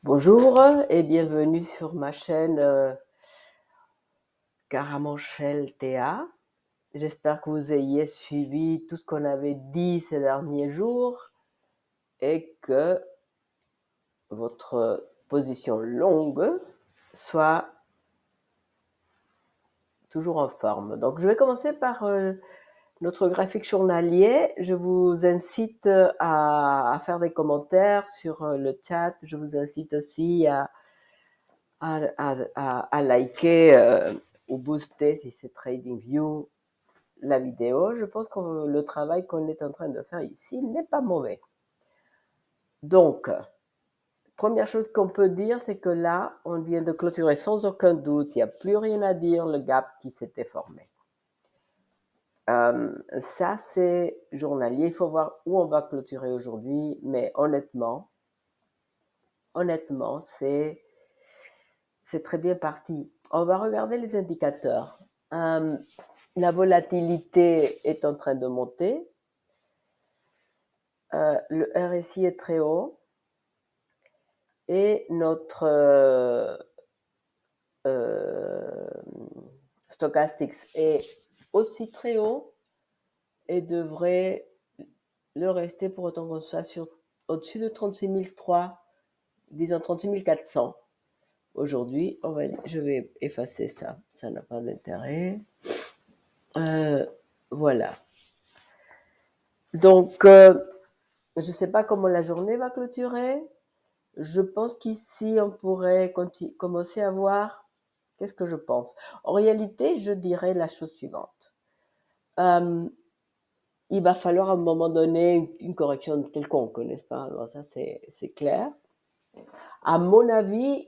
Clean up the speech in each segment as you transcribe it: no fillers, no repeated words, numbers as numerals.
Bonjour et bienvenue sur ma chaîne Caramanchel Théa. J'espère que vous ayez suivi tout ce qu'on avait dit ces derniers jours et que votre position longue soit toujours en forme. Donc je vais commencer par notre graphique journalier. Je vous incite à faire des commentaires sur le chat. Je vous incite aussi à liker ou booster si c'est TradingView la vidéo. Je pense que le travail qu'on est en train de faire ici n'est pas mauvais. Donc, première chose qu'on peut dire, c'est que là, on vient de clôturer sans aucun doute. Il n'y a plus rien à dire, le gap qui s'était formé. Ça, c'est journalier. Il faut voir où on va clôturer aujourd'hui, mais honnêtement, c'est très bien parti. On va regarder les indicateurs. La volatilité est en train de monter. Le RSI est très haut. Et notre stochastics est aussi très haut et devrait le rester pour autant qu'on soit au-dessus de 36 300, disons 36 400. Aujourd'hui, je vais effacer ça. Ça n'a pas d'intérêt. Voilà. Donc, je ne sais pas comment la journée va clôturer. Je pense qu'ici, on pourrait commencer à voir. Qu'est-ce que je pense? En réalité, je dirais la chose suivante. Il va falloir à un moment donné une correction quelconque, n'est-ce pas? Alors ça, c'est clair. À mon avis,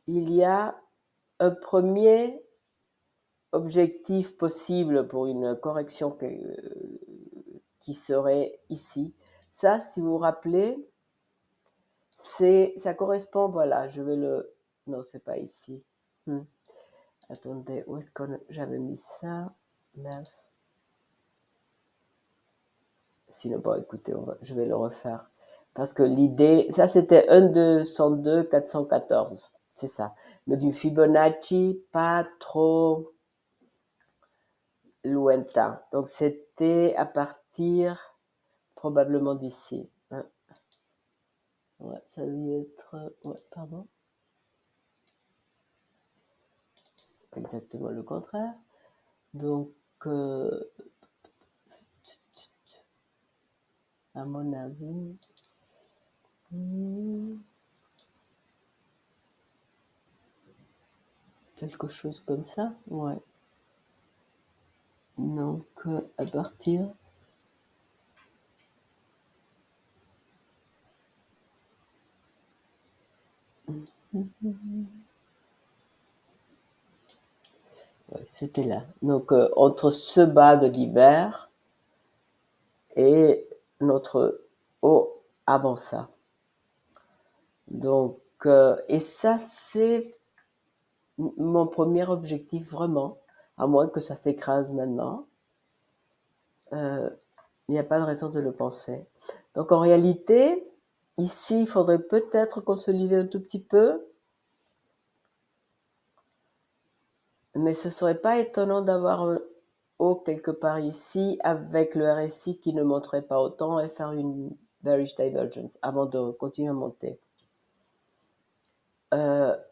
il y a un premier objectif possible pour une correction qui serait ici. Ça, si vous vous rappelez, ça correspond, voilà, je vais le... Non, c'est pas ici. Attendez, où est-ce que j'avais mis ça? Mince. Sinon, bon, écoutez, je vais le refaire. Parce que l'idée, ça c'était 1,202 414, c'est ça. Mais du Fibonacci, pas trop lointain. Donc c'était à partir probablement d'ici. Hein. Ouais, ça doit être... Ouais, pardon. Exactement le contraire. Donc, à mon avis... quelque chose comme ça, ouais. Donc, à partir... Ouais, c'était là. Donc, entre ce bas de l'hiver et notre haut avant ça. Donc, et ça, c'est mon premier objectif vraiment, à moins que ça s'écrase maintenant. Il n'y a pas de raison de le penser. Donc, en réalité, ici, il faudrait peut-être consolider un tout petit peu, mais ce serait pas étonnant d'avoir un haut quelque part ici avec le RSI qui ne monterait pas autant et faire une bearish divergence avant de continuer à monter.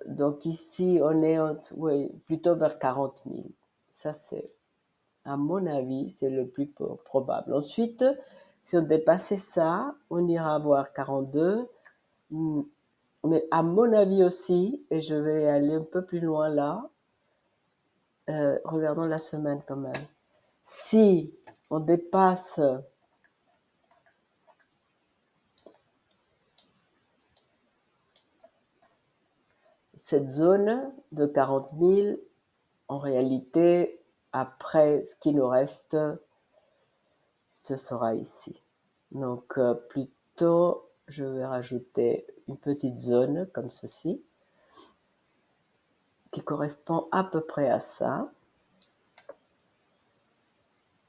Donc ici, on est plutôt vers 40 000. Ça, c'est, à mon avis, c'est le plus probable. Ensuite, si on dépassait ça, on ira voir 42. Mais à mon avis aussi, et je vais aller un peu plus loin là, regardons la semaine quand même. Si on dépasse cette zone de 40 000, en réalité, après, ce qui nous reste, ce sera ici. Donc, plutôt, je vais rajouter une petite zone comme ceci, qui correspond à peu près à ça,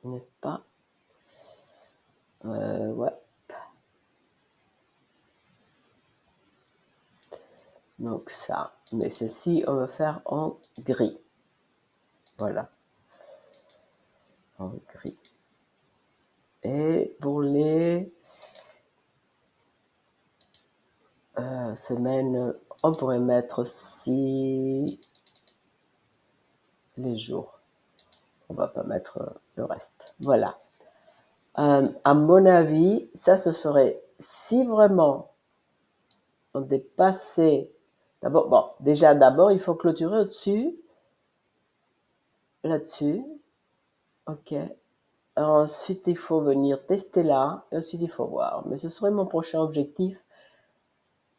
n'est-ce pas? Ouais. Donc ça, mais celle-ci, on va faire en gris. Voilà, en gris. Et pour les semaines, on pourrait mettre aussi les jours. On va pas mettre le reste. Voilà. À mon avis, ça, ce serait si vraiment on dépassait. D'abord, bon, déjà, d'abord, il faut clôturer au-dessus, là-dessus. OK. Ensuite, il faut venir tester là, et ensuite, il faut voir. Mais ce serait mon prochain objectif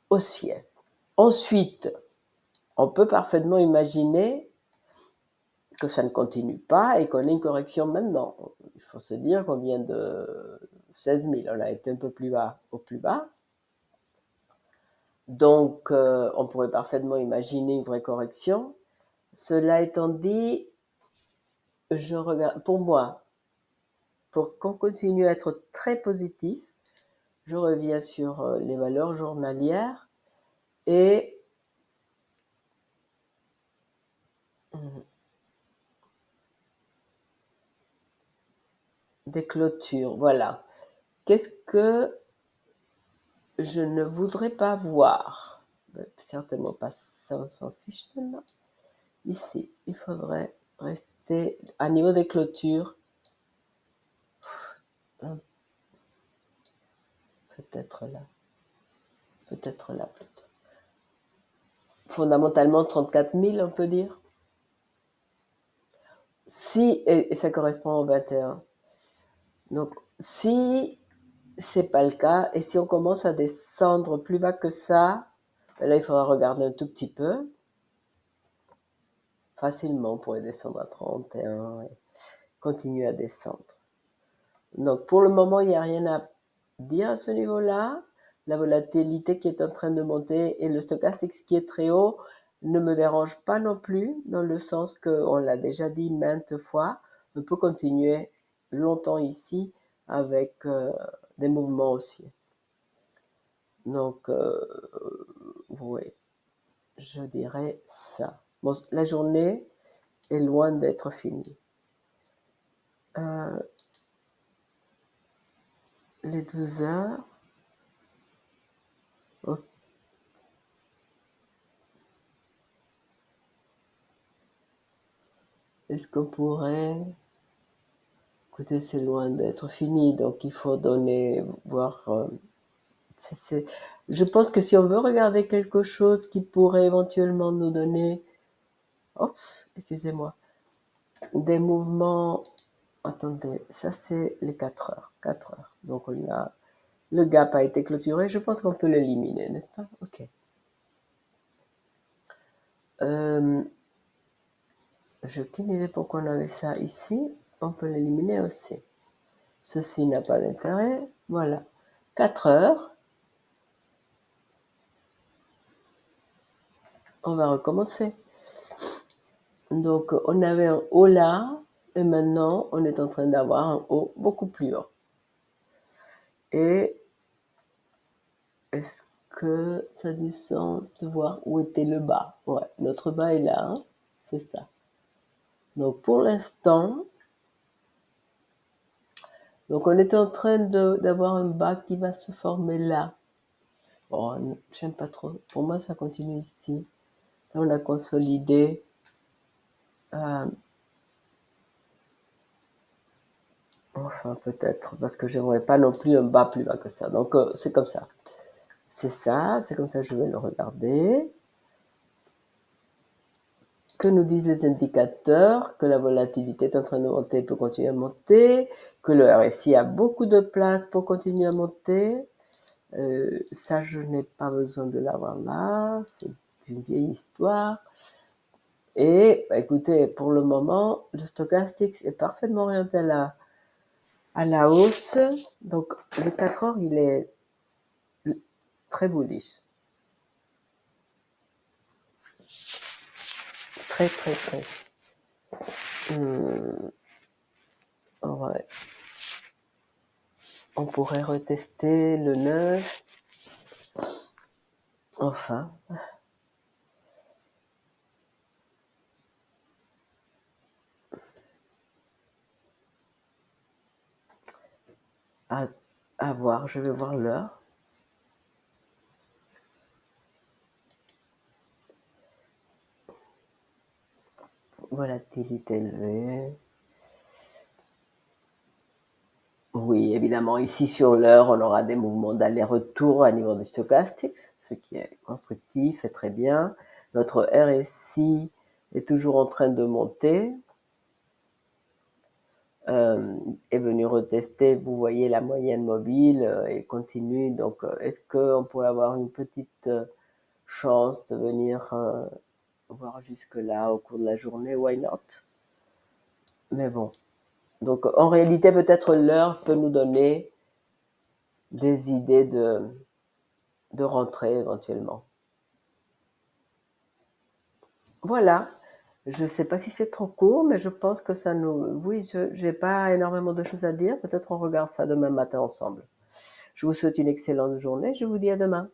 aussi. Ensuite, on peut parfaitement imaginer que ça ne continue pas et qu'on ait une correction maintenant. Il faut se dire qu'on vient de 16 000, on a été un peu plus bas, au plus bas. Donc, on pourrait parfaitement imaginer une vraie correction. Cela étant dit, je regarde, pour moi, pour qu'on continue à être très positif, je reviens sur les valeurs journalières et des clôtures. Voilà. Qu'est-ce que je ne voudrais pas voir? Certainement pas ça, on s'en fiche maintenant. Ici, il faudrait rester à niveau des clôtures. Peut-être là. Peut-être là plutôt. Fondamentalement 34 000, on peut dire. Si, et ça correspond au 21. Donc, si c'est pas le cas, et si on commence à descendre plus bas que ça, là, il faudra regarder un tout petit peu. Facilement, on pourrait descendre à 31 et continuer à descendre. Donc, pour le moment, il n'y a rien à dire à ce niveau-là. La volatilité qui est en train de monter et le stochastique qui est très haut ne me dérange pas non plus, dans le sens qu'on l'a déjà dit maintes fois, on peut continuer longtemps ici avec des mouvements haussiers. Donc, oui, je dirais ça. Bon, la journée est loin d'être finie. Les 12 heures. Okay. Est-ce qu'on pourrait... Écoutez, c'est loin d'être fini, donc il faut donner, voir... Je pense que si on veut regarder quelque chose qui pourrait éventuellement nous donner... Oups, excusez-moi. Des mouvements... Attendez, ça c'est les 4 heures. 4 heures. Donc on a... Le gap a été clôturé, je pense qu'on peut l'éliminer, n'est-ce pas? Ok. J'ai aucune idée pourquoi on avait ça ici. On peut l'éliminer aussi. Ceci n'a pas d'intérêt. Voilà. 4 heures. On va recommencer. Donc, on avait un haut là, et maintenant, on est en train d'avoir un haut beaucoup plus haut. Et est-ce que ça a du sens de voir où était le bas? Ouais, notre bas est là, hein, c'est ça. Donc, pour l'instant, donc on est en train d'avoir un bas qui va se former là. Bon, j'aime pas trop. Pour moi, ça continue ici. Là, on a consolidé. Enfin, peut-être, parce que j'aimerais pas non plus un bas plus bas que ça. Donc, c'est comme ça. C'est ça, c'est comme ça que je vais le regarder. Que nous disent les indicateurs? Que la volatilité est en train de monter, peut continuer à monter. Que le RSI a beaucoup de place pour continuer à monter. Ça, je n'ai pas besoin de l'avoir là. C'est une vieille histoire. Et bah, écoutez, pour le moment, le stochastique est parfaitement orienté à la hausse. Donc, le 4 heures, il est très bullish. Très, très, très. Ouais. On pourrait retester le 9. Enfin. À, à voir, je vais voir l'heure. Volatilité élevée. Oui, évidemment, ici sur l'heure, on aura des mouvements d'aller-retour à niveau du stochastique, ce qui est constructif et très bien. Notre RSI est toujours en train de monter. Est venu retester, vous voyez, la moyenne mobile et continue. Donc, est-ce qu'on pourrait avoir une petite chance de venir voir jusque-là au cours de la journée? Why not? Mais bon. Donc, en réalité, peut-être l'heure peut nous donner des idées de rentrée éventuellement. Voilà. Je ne sais pas si c'est trop court, mais je pense que ça nous... Oui, je n'ai pas énormément de choses à dire. Peut-être on regarde ça demain matin ensemble. Je vous souhaite une excellente journée. Je vous dis à demain.